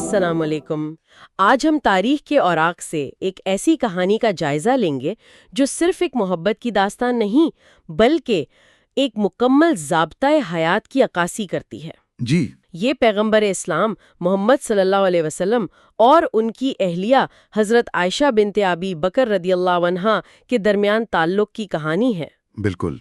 السلام علیکم۔ آج ہم تاریخ کے اوراق سے ایک ایسی کہانی کا جائزہ لیں گے جو صرف ایک محبت کی داستان نہیں بلکہ ایک مکمل ضابطۂ حیات کی عکاسی کرتی ہے۔ جی، یہ پیغمبر اسلام محمد صلی اللہ علیہ وسلم اور ان کی اہلیہ حضرت عائشہ بنت ابی بکر رضی اللہ عنہا کے درمیان تعلق کی کہانی ہے۔ بالکل۔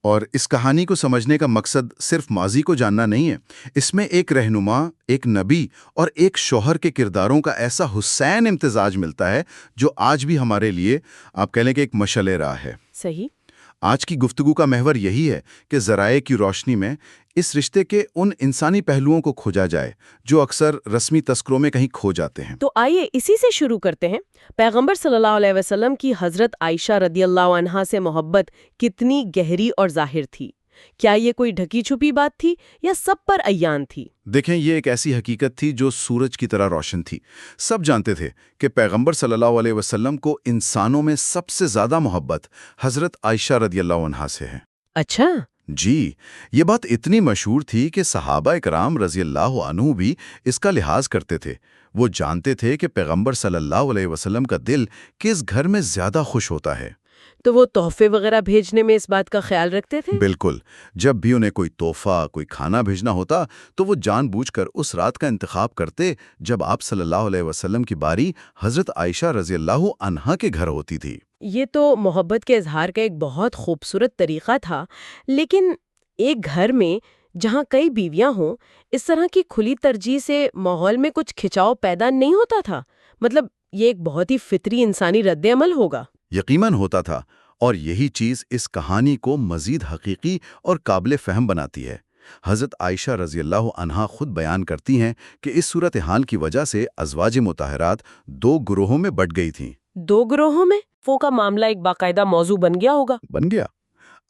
اور اس کہانی کو سمجھنے کا مقصد صرف ماضی کو جاننا نہیں ہے، اس میں ایک رہنما، ایک نبی اور ایک شوہر کے کرداروں کا ایسا حسین امتزاج ملتا ہے جو آج بھی ہمارے لیے آپ کہہ لیں کہ ایک مشعل راہ ہے۔ صحیح۔ آج کی گفتگو کا محور یہی ہے کہ ذرائع کی روشنی میں اس رشتے کے ان انسانی پہلوؤں کو کھوجا جائے جو اکثر رسمی تذکروں میں کہیں کھو جاتے ہیں۔ تو آئیے اسی سے شروع کرتے ہیں۔ پیغمبر صلی اللہ علیہ وسلم کی حضرت عائشہ رضی اللہ عنہا سے محبت کتنی گہری اور ظاہر تھی؟ کیا یہ کوئی ڈھکی چھپی بات تھی یا سب پر عیان تھی؟ دیکھیں، یہ ایک ایسی حقیقت تھی جو سورج کی طرح روشن تھی۔ سب جانتے تھے کہ پیغمبر صلی اللہ علیہ وسلم کو انسانوں میں سب سے زیادہ محبت حضرت عائشہ رضی اللہ عنہا سے ہے۔ اچھا۔ جی، یہ بات اتنی مشہور تھی کہ صحابہ اکرام رضی اللہ عنہ بھی اس کا لحاظ کرتے تھے۔ وہ جانتے تھے کہ پیغمبر صلی اللہ علیہ وسلم کا دل کس گھر میں زیادہ خوش ہوتا ہے۔ تو وہ تحفے وغیرہ بھیجنے میں اس بات کا خیال رکھتے تھے؟ بالکل۔ جب بھی انہیں کوئی تحفہ، کوئی کھانا بھیجنا ہوتا تو وہ جان بوجھ کر اس رات کا انتخاب کرتے جب آپ صلی اللہ علیہ وسلم کی باری حضرت عائشہ رضی اللہ عنہا کے گھر ہوتی تھی۔ یہ تو محبت کے اظہار کا ایک بہت خوبصورت طریقہ تھا، لیکن ایک گھر میں جہاں کئی بیویاں ہوں، اس طرح کی کھلی ترجیح سے ماحول میں کچھ کھچاؤ پیدا نہیں ہوتا تھا؟ مطلب یہ ایک بہت ہی فطری انسانی رد عمل ہوگا۔ یقیناً ہوتا تھا، اور یہی چیز اس کہانی کو مزید حقیقی اور قابل فہم بناتی ہے۔ حضرت عائشہ رضی اللہ عنہا خود بیان کرتی ہیں کہ اس صورتحال کی وجہ سے ازواج مطہرات دو گروہوں میں بٹ گئی تھیں۔ دو گروہوں میں؟ وہ کا معاملہ ایک باقاعدہ موضوع بن گیا ہوگا۔ بن گیا۔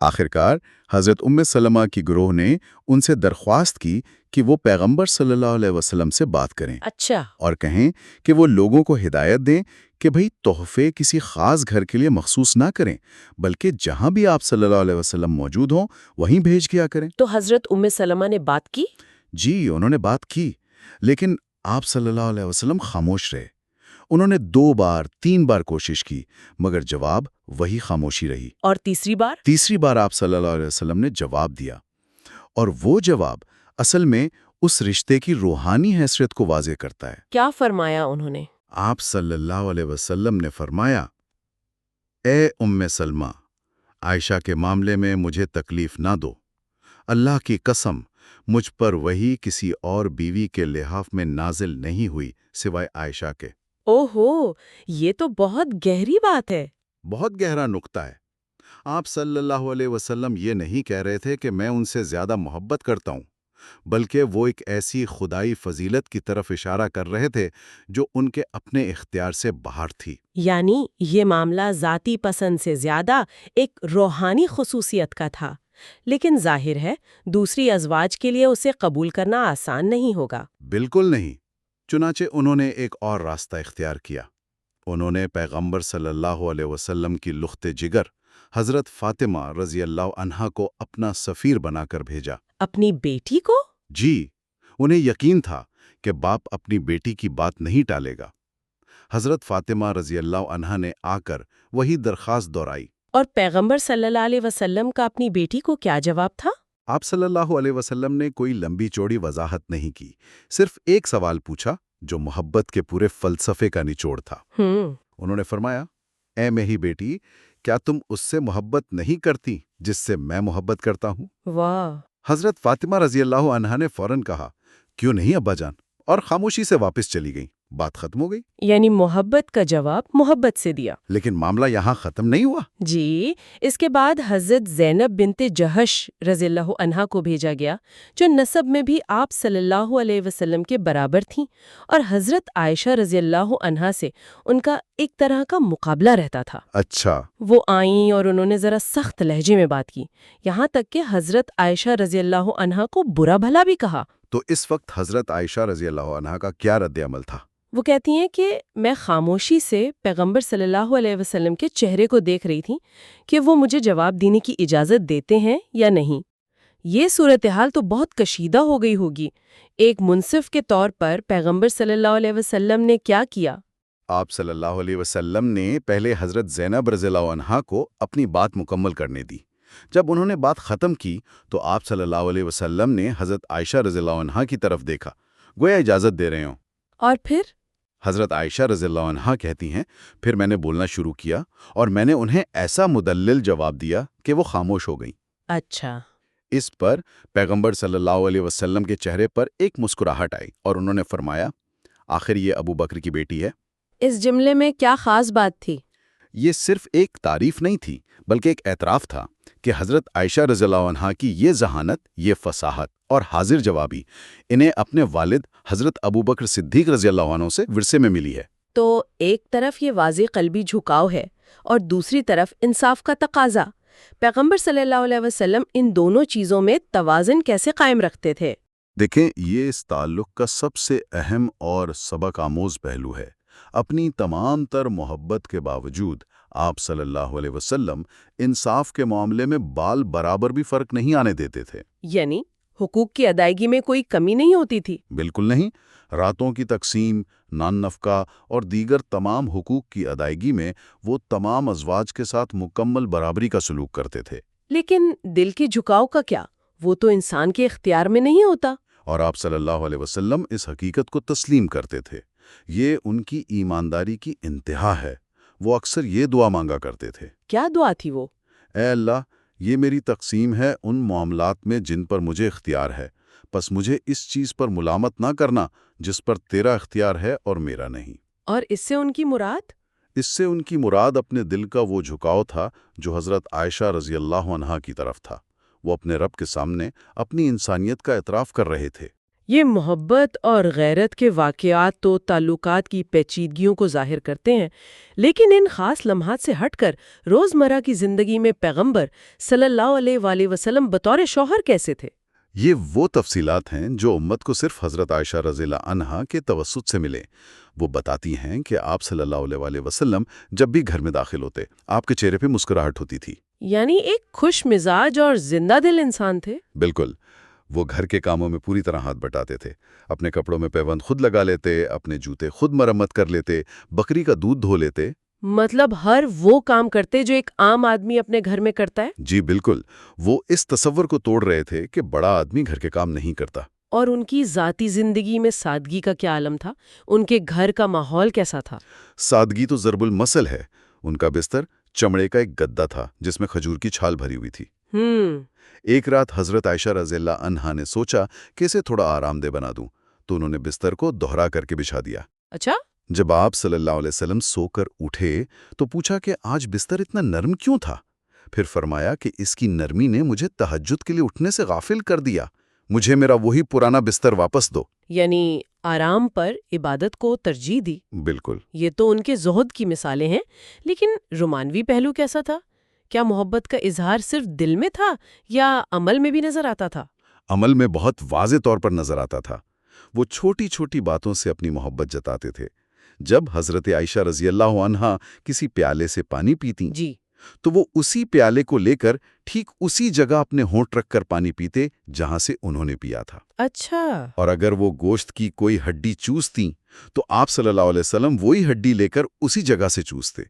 آخرکار حضرت ام سلمہ کی گروہ نے ان سے درخواست کی کہ وہ پیغمبر صلی اللہ علیہ وسلم سے بات کریں۔ اچھا۔ اور کہیں کہ وہ لوگوں کو ہدایت دیں کہ بھئی تحفے کسی خاص گھر کے لیے مخصوص نہ کریں، بلکہ جہاں بھی آپ صلی اللہ علیہ وسلم موجود ہوں وہیں بھیج کیا کریں۔ تو حضرت ام سلمہ نے بات کی؟ جی، انہوں نے بات کی، لیکن آپ صلی اللہ علیہ وسلم خاموش رہے۔ انہوں نے 2 بار 3 بار کوشش کی، مگر جواب وہی خاموشی رہی۔ اور تیسری بار؟ تیسری بار آپ صلی اللہ علیہ وسلم نے جواب دیا، اور وہ جواب اصل میں اس رشتے کی روحانی حیثیت کو واضح کرتا ہے۔ کیا فرمایا انہوں نے؟ آپ صلی اللہ علیہ وسلم نے فرمایا، اے ام سلمہ، عائشہ کے معاملے میں مجھے تکلیف نہ دو۔ اللہ کی قسم، مجھ پر وہی کسی اور بیوی کے لحاف میں نازل نہیں ہوئی سوائے عائشہ کے۔ اوہو، یہ تو بہت گہری بات ہے۔ بہت گہرا نقطہ ہے۔ آپ صلی اللہ علیہ وسلم یہ نہیں کہہ رہے تھے کہ میں ان سے زیادہ محبت کرتا ہوں، بلکہ وہ ایک ایسی خدائی فضیلت کی طرف اشارہ کر رہے تھے جو ان کے اپنے اختیار سے باہر تھی۔ یعنی یہ معاملہ ذاتی پسند سے زیادہ ایک روحانی خصوصیت کا تھا، لیکن ظاہر ہے دوسری ازواج کے لیے اسے قبول کرنا آسان نہیں ہوگا۔ بالکل نہیں۔ چنانچہ انہوں نے ایک اور راستہ اختیار کیا۔ انہوں نے پیغمبر صلی اللہ علیہ وسلم کی لخت جگر حضرت فاطمہ رضی اللہ عنہا کو اپنا سفیر بنا کر بھیجا۔ اپنی بیٹی کو؟ جی، انہیں یقین تھا کہ باپ اپنی بیٹی کی بات نہیں ٹالے گا۔ حضرت فاطمہ رضی اللہ عنہا نے آ کر وہی درخواست دہرائی۔ اور پیغمبر صلی اللہ علیہ وسلم کا اپنی بیٹی کو کیا جواب تھا؟ آپ صلی اللہ علیہ وسلم نے کوئی لمبی چوڑی وضاحت نہیں کی، صرف ایک سوال پوچھا جو محبت کے پورے فلسفے کا نچوڑ تھا۔ انہوں نے فرمایا، اے میری بیٹی، کیا تم اس سے محبت نہیں کرتی جس سے میں محبت کرتا ہوں؟ واہ! حضرت فاطمہ رضی اللہ عنہا نے فوراً کہا، کیوں نہیں ابا جان، اور خاموشی سے واپس چلی گئیں۔ بات ختم ہو گئی۔ یعنی محبت کا جواب محبت سے دیا۔ لیکن معاملہ یہاں ختم نہیں ہوا۔ جی، اس کے بعد حضرت زینب بنت جہش رضی اللہ عنہا کو بھیجا گیا، جو نسب میں بھی آپ صلی اللہ علیہ وسلم کے برابر تھیں، اور حضرت عائشہ رضی اللہ عنہا سے ان کا ایک طرح کا مقابلہ رہتا تھا۔ اچھا۔ وہ آئیں اور انہوں نے ذرا سخت لہجے میں بات کی، یہاں تک کہ حضرت عائشہ رضی اللہ عنہا کو برا بھلا بھی کہا۔ تو اس وقت حضرت عائشہ رضی اللہ عنہا کا کیا رد عمل تھا؟ وہ کہتی ہیں کہ میں خاموشی سے پیغمبر صلی اللہ علیہ وسلم کے چہرے کو دیکھ رہی تھی کہ وہ مجھے جواب دینے کی اجازت دیتے ہیں یا نہیں۔ یہ صورتحال تو بہت کشیدہ ہو گئی ہوگی۔ ایک منصف کے طور پر پیغمبر صلی اللہ علیہ وسلم نے کیا کیا؟ آپ صلی اللہ علیہ وسلم نے پہلے حضرت زینب رضی اللہ عنہا کو اپنی بات مکمل کرنے دی۔ جب انہوں نے بات ختم کی تو آپ صلی اللہ علیہ وسلم نے حضرت عائشہ رضی اللہ عنہا کی طرف دیکھا، گویا اجازت دے رہے ہوں۔ اور پھر؟ حضرت عائشہ رضی اللہ عنہا کہتی ہیں، پھر میں نے بولنا شروع کیا اور میں نے انہیں ایسا مدلل جواب دیا کہ وہ خاموش ہو گئیں۔ اچھا۔ اس پر پیغمبر صلی اللہ علیہ وسلم کے چہرے پر ایک مسکراہٹ آئی اور انہوں نے فرمایا، آخر یہ ابو بکر کی بیٹی ہے۔ اس جملے میں کیا خاص بات تھی؟ یہ صرف ایک تعریف نہیں تھی بلکہ ایک اعتراف تھا کہ حضرت عائشہ رضی اللہ عنہا کی یہ ذہانت، یہ فصاحت اور حاضر جوابی انہیں اپنے والد حضرت ابو بکر صدیق رضی اللہ عنہ سے ورثے میں ملی ہے۔ تو ایک طرف یہ واضح قلبی جھکاؤ ہے اور دوسری طرف انصاف کا تقاضا۔ پیغمبر صلی اللہ علیہ وسلم ان دونوں چیزوں میں توازن کیسے قائم رکھتے تھے؟ دیکھیں، یہ اس تعلق کا سب سے اہم اور سبق آموز پہلو ہے۔ اپنی تمام تر محبت کے باوجود آپ صلی اللہ علیہ وسلم انصاف کے معاملے میں بال برابر بھی فرق نہیں آنے دیتے تھے۔ یعنی حقوق کی ادائیگی میں کوئی کمی نہیں ہوتی تھی؟ بالکل نہیں۔ راتوں کی تقسیم، نان نفقہ اور دیگر تمام حقوق کی ادائیگی میں وہ تمام ازواج کے ساتھ مکمل برابری کا سلوک کرتے تھے۔ لیکن دل کے جھکاؤ کا کیا؟ وہ تو انسان کے اختیار میں نہیں ہوتا۔ اور آپ صلی اللہ علیہ وسلم اس حقیقت کو تسلیم کرتے تھے۔ یہ ان کی ایمانداری کی انتہا ہے۔ وہ اکثر یہ دعا مانگا کرتے تھے، کیا دعا تھی وہ؟ اے اللہ، یہ میری تقسیم ہے ان معاملات میں جن پر مجھے اختیار ہے، پس مجھے اس چیز پر ملامت نہ کرنا جس پر تیرا اختیار ہے اور میرا نہیں۔ اور اس سے ان کی مراد؟ اس سے ان کی مراد اپنے دل کا وہ جھکاؤ تھا جو حضرت عائشہ رضی اللہ عنہا کی طرف تھا۔ وہ اپنے رب کے سامنے اپنی انسانیت کا اعتراف کر رہے تھے۔ یہ محبت اور غیرت کے واقعات تو تعلقات کی پیچیدگیوں کو ظاہر کرتے ہیں، لیکن ان خاص لمحات سے ہٹ کر روزمرہ کی زندگی میں پیغمبر صلی اللہ علیہ وآلہ وسلم بطور شوہر کیسے تھے؟ یہ وہ تفصیلات ہیں جو امت کو صرف حضرت عائشہ رضی اللہ عنہا کے توسط سے ملے۔ وہ بتاتی ہیں کہ آپ صلی اللہ علیہ وآلہ وسلم جب بھی گھر میں داخل ہوتے، آپ کے چہرے پہ مسکراہٹ ہوتی تھی۔ یعنی ایک خوش مزاج اور زندہ دل انسان تھے۔ بالکل۔ وہ گھر کے کاموں میں پوری طرح ہاتھ بٹاتے تھے، اپنے کپڑوں میں پیوند خود لگا لیتے، اپنے جوتے خود مرمت کر لیتے، بکری کا دودھ دھو لیتے۔ مطلب ہر وہ کام کرتے جو ایک عام آدمی اپنے گھر میں کرتا ہے؟ جی بالکل۔ وہ اس تصور کو توڑ رہے تھے کہ بڑا آدمی گھر کے کام نہیں کرتا۔ اور ان کی ذاتی زندگی میں سادگی کا کیا عالم تھا؟ ان کے گھر کا ماحول کیسا تھا؟ سادگی تو ضرب المثل ہے۔ ان کا بستر چمڑے کا ایک گدا تھا جس میں کھجور کی چھال بھری ہوئی تھی۔ ایک رات حضرت عائشہ رضی اللہ عنہا نے سوچا کہ اسے تھوڑا آرام دہ بنا دوں، تو انہوں نے بستر کو دوہرا کر کے بچھا دیا۔ اچھا؟ جب آپ صلی اللہ علیہ وسلم سو کر اٹھے تو پوچھا کہ آج بستر اتنا نرم کیوں تھا؟ پھر فرمایا کہ اس کی نرمی نے مجھے تہجد کے لیے اٹھنے سے غافل کر دیا۔ مجھے میرا وہی پرانا بستر واپس دو۔ یعنی آرام پر عبادت کو ترجیح دی۔ بالکل۔ یہ تو ان کے زہد کی مثالیں ہیں، لیکن رومانوی پہلو کیسا تھا؟ کیا محبت کا اظہار صرف دل میں تھا یا عمل میں بھی نظر آتا تھا؟ عمل میں بہت واضح طور پر نظر آتا تھا۔ وہ چھوٹی چھوٹی باتوں سے اپنی محبت جتاتے تھے۔ جب حضرت عائشہ رضی اللہ عنہا کسی پیالے سے پانی پیتیں جی، تو وہ اسی پیالے کو لے کر ٹھیک اسی جگہ اپنے ہونٹ رکھ کر پانی پیتے جہاں سے انہوں نے پیا تھا۔ اچھا۔ اور اگر وہ گوشت کی کوئی ہڈی چوستیں تو آپ صلی اللہ علیہ وسلم وہی ہڈی لے کر اسی جگہ سے چوستے۔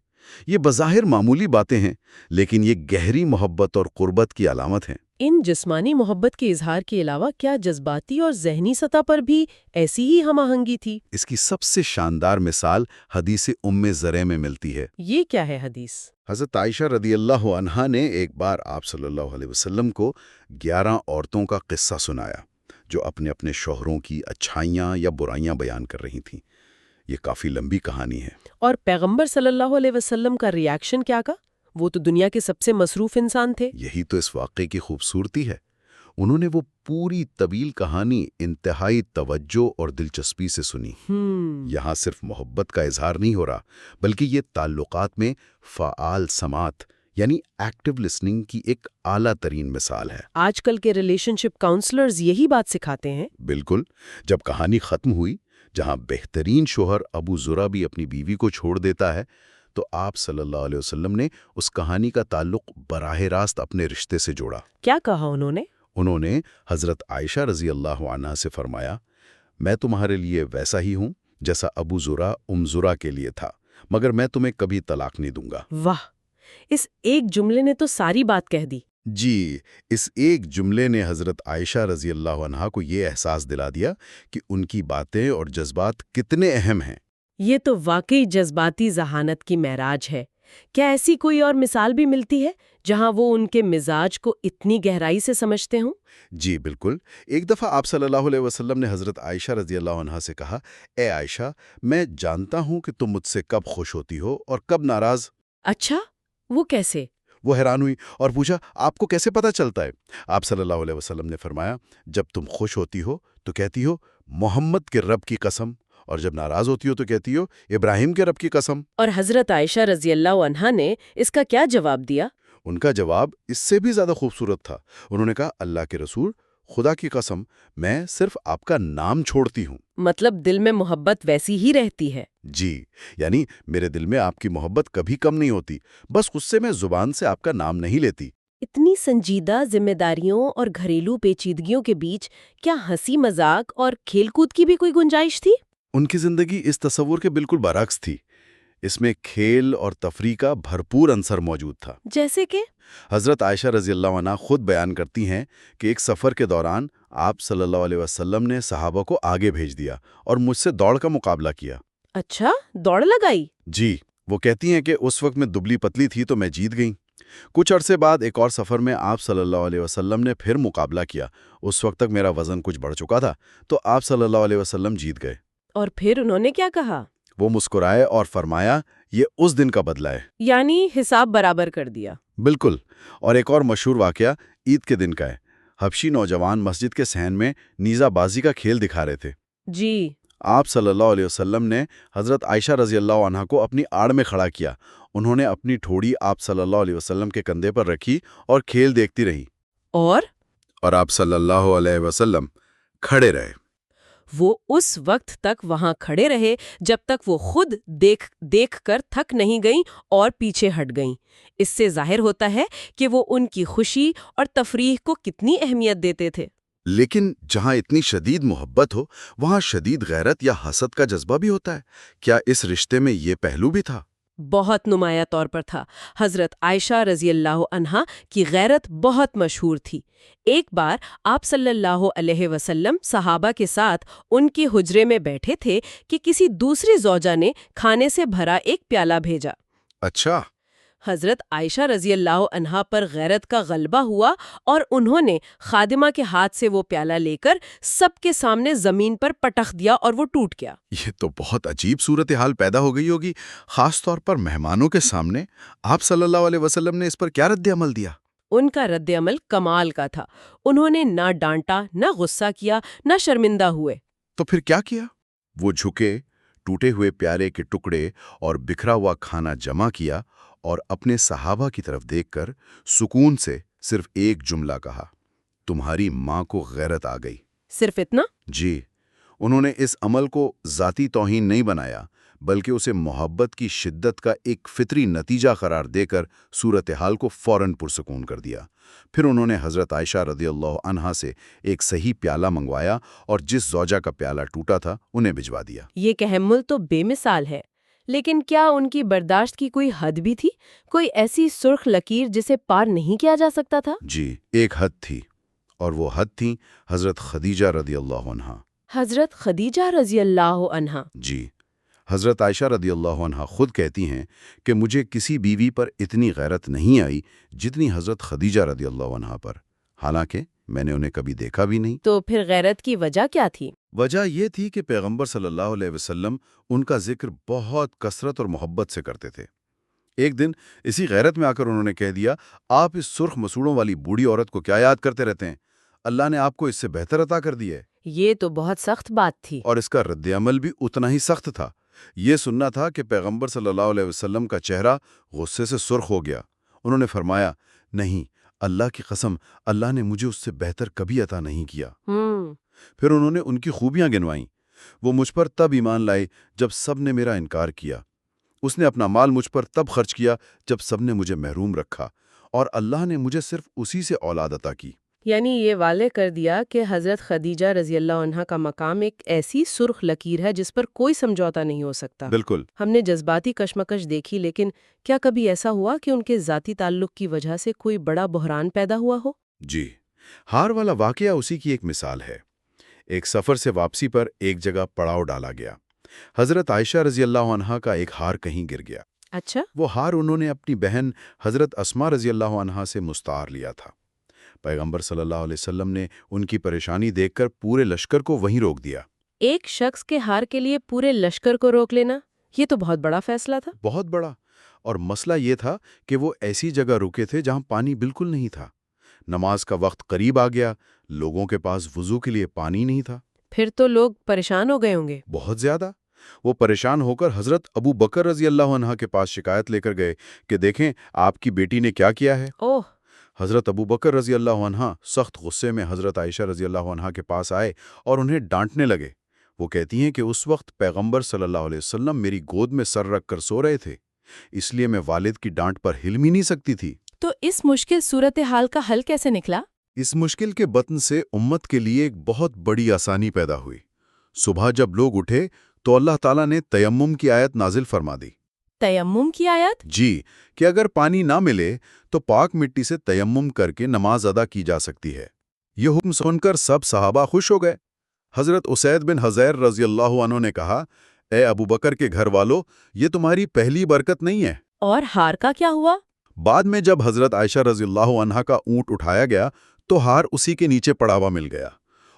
یہ بظاہر معمولی باتیں ہیں، لیکن یہ گہری محبت اور قربت کی علامت ہیں۔ ان جسمانی محبت کے اظہار کے علاوہ کیا جذباتی اور ذہنی سطح پر بھی ایسی ہی ہم آہنگی تھی؟ اس کی سب سے شاندار مثال حدیث ام زرع میں ملتی ہے۔ یہ کیا ہے حدیث؟ حضرت عائشہ رضی اللہ عنہا نے ایک بار آپ صلی اللہ علیہ وسلم کو 11 عورتوں کا قصہ سنایا جو اپنے اپنے شوہروں کی اچھائیاں یا برائیاں بیان کر رہی تھیں۔ یہ کافی لمبی کہانی ہے۔ اور پیغمبر صلی اللہ علیہ وسلم کا ریاکشن کیا کا؟ وہ تو دنیا کے سب سے مصروف انسان تھے۔ یہی تو اس واقعے کی خوبصورتی ہے۔ انہوں نے وہ پوری طویل کہانی انتہائی توجہ اور دلچسپی سے سنی۔ یہاں صرف محبت کا اظہار نہیں ہو رہا، بلکہ یہ تعلقات میں فعال سماعت یعنی ایکٹیو لسننگ کی ایک اعلیٰ ترین مثال ہے۔ آج کل کے ریلیشن شپ کاؤنسلرز یہی بات سکھاتے ہیں۔ بالکل۔ جب کہانی ختم ہوئی، جہاں بہترین شوہر ابو زرع بھی اپنی بیوی کو چھوڑ دیتا ہے، تو آپ صلی اللہ علیہ وسلم نے اس کہانی کا تعلق براہ راست اپنے رشتے سے جوڑا۔ کیا کہا انہوں نے؟ انہوں نے حضرت عائشہ رضی اللہ عنہا سے فرمایا، میں تمہارے لیے ویسا ہی ہوں جیسا ابو زرع زرع کے لیے تھا، مگر میں تمہیں کبھی طلاق نہیں دوں گا۔ واہ، اس ایک جملے نے تو ساری بات کہہ دی۔ جی، اس ایک جملے نے حضرت عائشہ رضی اللہ عنہا کو یہ احساس دلا دیا کہ ان کی باتیں اور جذبات کتنے اہم ہیں۔ یہ تو واقعی جذباتی ذہانت کی معراج ہے۔ کیا ایسی کوئی اور مثال بھی ملتی ہے جہاں وہ ان کے مزاج کو اتنی گہرائی سے سمجھتے ہوں؟ جی بالکل، ایک دفعہ آپ صلی اللہ علیہ وسلم نے حضرت عائشہ رضی اللہ عنہا سے کہا، اے عائشہ، میں جانتا ہوں کہ تم مجھ سے کب خوش ہوتی ہو اور کب ناراض۔ اچھا، وہ کیسے؟ وہ حیران ہوئی اور پوچھا، آپ کو کیسے پتہ چلتا ہے؟ آپ صلی اللہ علیہ وسلم نے فرمایا، جب تم خوش ہوتی ہو تو کہتی ہو محمد کے رب کی قسم، اور جب ناراض ہوتی ہو تو کہتی ہو ابراہیم کے رب کی قسم۔ اور حضرت عائشہ رضی اللہ عنہا نے اس کا کیا جواب دیا؟ ان کا جواب اس سے بھی زیادہ خوبصورت تھا۔ انہوں نے کہا، اللہ کے رسول، خدا کی قسم، میں صرف آپ کا نام چھوڑتی ہوں۔ مطلب دل میں محبت ویسی ہی رہتی ہے؟ جی، یعنی میرے دل میں آپ کی محبت کبھی کم نہیں ہوتی، بس غصے میں زبان سے آپ کا نام نہیں لیتی۔ اتنی سنجیدہ ذمہ داریوں اور گھریلو پیچیدگیوں کے بیچ کیا ہنسی مذاق اور کھیل کود کی بھی کوئی گنجائش تھی؟ ان کی زندگی اس تصور کے بالکل برعکس تھی۔ اس میں کھیل اور تفریح کا بھرپور عنصر موجود تھا۔ جیسے کہ؟ حضرت عائشہ رضی اللہ عنہا خود بیان کرتی ہیں کہ ایک سفر کے دوران آپ صلی اللہ علیہ وسلم نے صحابہ کو آگے بھیج دیا اور مجھ سے دوڑ کا مقابلہ کیا۔ اچھا، دوڑ لگائی؟ جی، وہ کہتی ہیں کہ اس وقت میں دبلی پتلی تھی تو میں جیت گئی۔ کچھ عرصے بعد ایک اور سفر میں آپ صلی اللہ علیہ وسلم نے پھر مقابلہ کیا۔ اس وقت تک میرا وزن کچھ بڑھ چکا تھا تو آپ صلی اللہ علیہ وسلم جیت گئے۔ اور پھر انہوں نے کیا کہا؟ وہ مسکرائے اور فرمایا، یہ اس دن کا بدلہ ہے۔ یعنی حساب برابر کر دیا؟ بالکل۔ اور ایک اور مشہور واقعہ عید کے دن کا ہے۔ حبشی نوجوان مسجد کے صحن میں نیزہ بازی کا کھیل دکھا رہے تھے۔ جی۔ آپ صلی اللہ علیہ وسلم نے حضرت عائشہ رضی اللہ عنہا کو اپنی آڑ میں کھڑا کیا۔ انہوں نے اپنی ٹھوڑی آپ صلی اللہ علیہ وسلم کے کندھے پر رکھی اور کھیل دیکھتی رہی۔ اور آپ صلی اللہ علیہ وسلم کھڑے رہے۔ وہ اس وقت تک وہاں کھڑے رہے جب تک وہ خود دیکھ کر تھک نہیں گئیں اور پیچھے ہٹ گئیں۔ اس سے ظاہر ہوتا ہے کہ وہ ان کی خوشی اور تفریح کو کتنی اہمیت دیتے تھے۔ لیکن جہاں اتنی شدید محبت ہو، وہاں شدید غیرت یا حسد کا جذبہ بھی ہوتا ہے۔ کیا اس رشتے میں یہ پہلو بھی تھا؟ بہت نمایاں طور پر تھا۔ حضرت عائشہ رضی اللہ عنہا کی غیرت بہت مشہور تھی۔ ایک بار آپ صلی اللہ علیہ وسلم صحابہ کے ساتھ ان کے حجرے میں بیٹھے تھے کہ کسی دوسری زوجہ نے کھانے سے بھرا ایک پیالہ بھیجا۔ اچھا۔ حضرت عائشہ رضی اللہ عنہا پر غیرت کا غلبہ ہوا اور انہوں نے خادمہ کے ہاتھ سے وہ پیالہ لے کر سب کے سامنے زمین پر پٹخ دیا اور وہ ٹوٹ گیا۔ یہ تو بہت عجیب صورتحال پیدا ہو گئی ہوگی، خاص طور پر مہمانوں کے سامنے۔ آپ صلی اللہ علیہ وسلم نے اس پر کیا رد عمل دیا؟ ان کا رد عمل کمال کا تھا۔ انہوں نے نہ ڈانٹا، نہ غصہ کیا، نہ شرمندہ ہوئے۔ تو پھر کیا کیا؟ وہ جھکے، ٹوٹے ہوئے پیالے کے ٹکڑے اور بکھرا ہوا کھانا جمع کیا اور اپنے صحابہ کی طرف دیکھ کر سکون سے صرف ایک جملہ کہا، تمہاری ماں کو غیرت آ گئی۔ صرف اتنا؟ جی، انہوں نے اس عمل کو ذاتی توہین نہیں بنایا، بلکہ اسے محبت کی شدت کا ایک فطری نتیجہ قرار دے کر صورتحال کو فوراً پرسکون کر دیا۔ پھر انہوں نے حضرت عائشہ رضی اللہ عنہا سے ایک صحیح پیالہ منگوایا اور جس زوجہ کا پیالہ ٹوٹا تھا انہیں بھجوا دیا۔ یہ تحمل تو بے مثال ہے، لیکن کیا ان کی برداشت کی کوئی حد بھی تھی؟ کوئی ایسی سرخ لکیر جسے پار نہیں کیا جا سکتا تھا؟ جی، ایک حد تھی، اور وہ حد تھی حضرت خدیجہ رضی اللہ عنہا۔ حضرت خدیجہ رضی اللہ عنہا؟ جی، حضرت عائشہ رضی اللہ عنہا خود کہتی ہیں کہ مجھے کسی بیوی پر اتنی غیرت نہیں آئی جتنی حضرت خدیجہ رضی اللہ عنہا پر، حالانکہ میں نے انہیں کبھی دیکھا بھی نہیں۔ تو پھر غیرت کی وجہ کیا تھی؟ وجہ یہ تھی کہ پیغمبر صلی اللہ علیہ وسلم ان کا ذکر بہت کثرت اور محبت سے کرتے تھے۔ ایک دن اسی غیرت میں آ کر انہوں نے کہہ دیا، آپ اس سرخ مسوڑوں والی بوڑھی عورت کو کیا یاد کرتے رہتے ہیں؟ اللہ نے آپ کو اس سے بہتر عطا کر دی ہے۔ یہ تو بہت سخت بات تھی۔ اور اس کا رد عمل بھی اتنا ہی سخت تھا۔ یہ سننا تھا کہ پیغمبر صلی اللہ علیہ وسلم کا چہرہ غصے سے سرخ ہو گیا۔ انہوں نے فرمایا، نہیں، اللہ کی قسم، اللہ نے مجھے اس سے بہتر کبھی عطا نہیں کیا۔ پھر انہوں نے ان کی خوبیاں گنوائیں۔ وہ مجھ پر تب ایمان لائے جب سب نے میرا انکار کیا۔ اس نے اپنا مال مجھ پر تب خرچ کیا جب سب نے مجھے محروم رکھا، اور اللہ نے مجھے صرف اسی سے اولاد عطا کی۔ یعنی یہ واضح کر دیا کہ حضرت خدیجہ رضی اللہ عنہا کا مقام ایک ایسی سرخ لکیر ہے جس پر کوئی سمجھوتا نہیں ہو سکتا۔ بالکل۔ ہم نے جذباتی کشمکش دیکھی، لیکن کیا کبھی ایسا ہوا کہ ان کے ذاتی تعلق کی وجہ سے کوئی بڑا بحران پیدا ہوا ہو؟ جی، ہار والا واقعہ اسی کی ایک مثال ہے۔ ایک سفر سے واپسی پر ایک جگہ پڑاؤ ڈالا گیا۔ حضرت عائشہ رضی اللہ عنہا کا ایک ہار کہیں گر گیا۔ اچھا۔ وہ ہار انہوں نے اپنی بہن حضرت اسما رضی اللہ عنہا سے مستعار لیا تھا۔ پیغمبر صلی اللہ علیہ وسلم نے ان کی پریشانی دیکھ کر پورے لشکر کو وہیں روک دیا۔ ایک شخص کے ہار کے لیے پورے لشکر کو روک لینا، یہ تو بہت بڑا فیصلہ تھا۔ بہت بڑا۔ اور مسئلہ یہ تھا کہ وہ ایسی جگہ رکے تھے جہاں پانی بالکل نہیں تھا۔ نماز کا وقت قریب آ گیا، لوگوں کے پاس وضو کے لیے پانی نہیں تھا۔ پھر تو لوگ پریشان ہو گئے ہوں گے۔ بہت زیادہ۔ وہ پریشان ہو کر حضرت ابو بکر رضی اللہ عنہ کے پاس شکایت لے کر گئے کہ دیکھیں آپ کی بیٹی نے کیا کیا ہے۔ اوہ! حضرت ابو بکر رضی اللہ عنہ سخت غصے میں حضرت عائشہ رضی اللہ عنہ کے پاس آئے اور انہیں ڈانٹنے لگے۔ وہ کہتی ہیں کہ اس وقت پیغمبر صلی اللہ علیہ وسلم میری گود میں سر رکھ کر سو رہے تھے، اس لیے میں والد کی ڈانٹ پر ہل بھی نہیں سکتی تھی۔ تو اس مشکل صورتحال کا حل کیسے نکلا؟ اس مشکل کے بطن سے امت کے لیے ایک بہت بڑی آسانی پیدا ہوئی۔ صبح جب لوگ اٹھے تو اللہ تعالیٰ نے تیمم کی آیت نازل فرما دی۔ تیمم کی آیت؟ جی، کہ اگر پانی نہ ملے تو پاک مٹی سے تیمم کر کے نماز ادا کی جا سکتی ہے۔ یہ حکم سن کر سب صحابہ خوش ہو گئے۔ حضرت اسید بن حضیر رضی اللہ عنہ نے کہا، اے ابو بکر کے گھر والو، یہ تمہاری پہلی برکت نہیں ہے۔ اور ہار کا کیا ہوا؟ بعد میں جب حضرت عائشہ رضی اللہ عنہا کا اونٹ اٹھایا گیا تو ہار اسی کے نیچے پڑا ہوا مل گیا،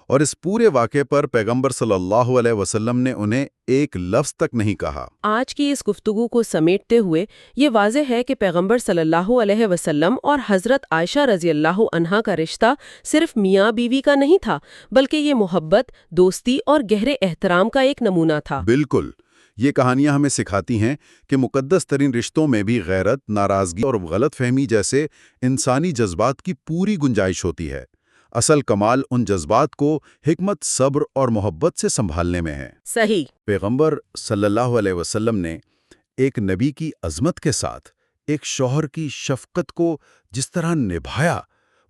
اور اس پورے واقعے پر پیغمبر صلی اللہ علیہ وسلم نے انہیں ایک لفظ تک نہیں کہا۔ آج کی اس گفتگو کو سمیٹتے ہوئے یہ واضح ہے کہ پیغمبر صلی اللہ علیہ وسلم اور حضرت عائشہ رضی اللہ عنہا کا رشتہ صرف میاں بیوی کا نہیں تھا، بلکہ یہ محبت، دوستی اور گہرے احترام کا ایک نمونہ تھا۔ بالکل۔ یہ کہانیاں ہمیں سکھاتی ہیں کہ مقدس ترین رشتوں میں بھی غیرت، ناراضگی اور غلط فہمی جیسے انسانی جذبات کی پوری گنجائش ہوتی ہے۔ اصل کمال ان جذبات کو حکمت، صبر اور محبت سے سنبھالنے میں ہے۔ صحیح۔ پیغمبر صلی اللہ علیہ وسلم نے ایک نبی کی عظمت کے ساتھ ایک شوہر کی شفقت کو جس طرح نبھایا،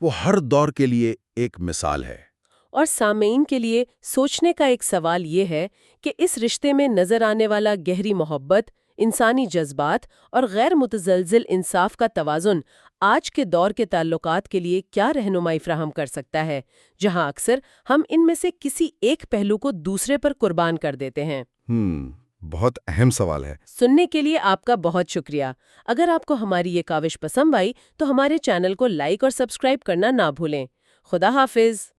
وہ ہر دور کے لیے ایک مثال ہے۔ اور سامعین کے لیے سوچنے کا ایک سوال یہ ہے کہ اس رشتے میں نظر آنے والا گہری محبت، انسانی جذبات اور غیر متزلزل انصاف کا توازن آج کے دور کے تعلقات کے لیے کیا رہنمائی فراہم کر سکتا ہے، جہاں اکثر ہم ان میں سے کسی ایک پہلو کو دوسرے پر قربان کر دیتے ہیں؟ بہت اہم سوال ہے۔ سننے کے لیے آپ کا بہت شکریہ۔ اگر آپ کو ہماری یہ کاوش پسند آئی تو ہمارے چینل کو لائک اور سبسکرائب کرنا نہ بھولیں۔ خدا حافظ۔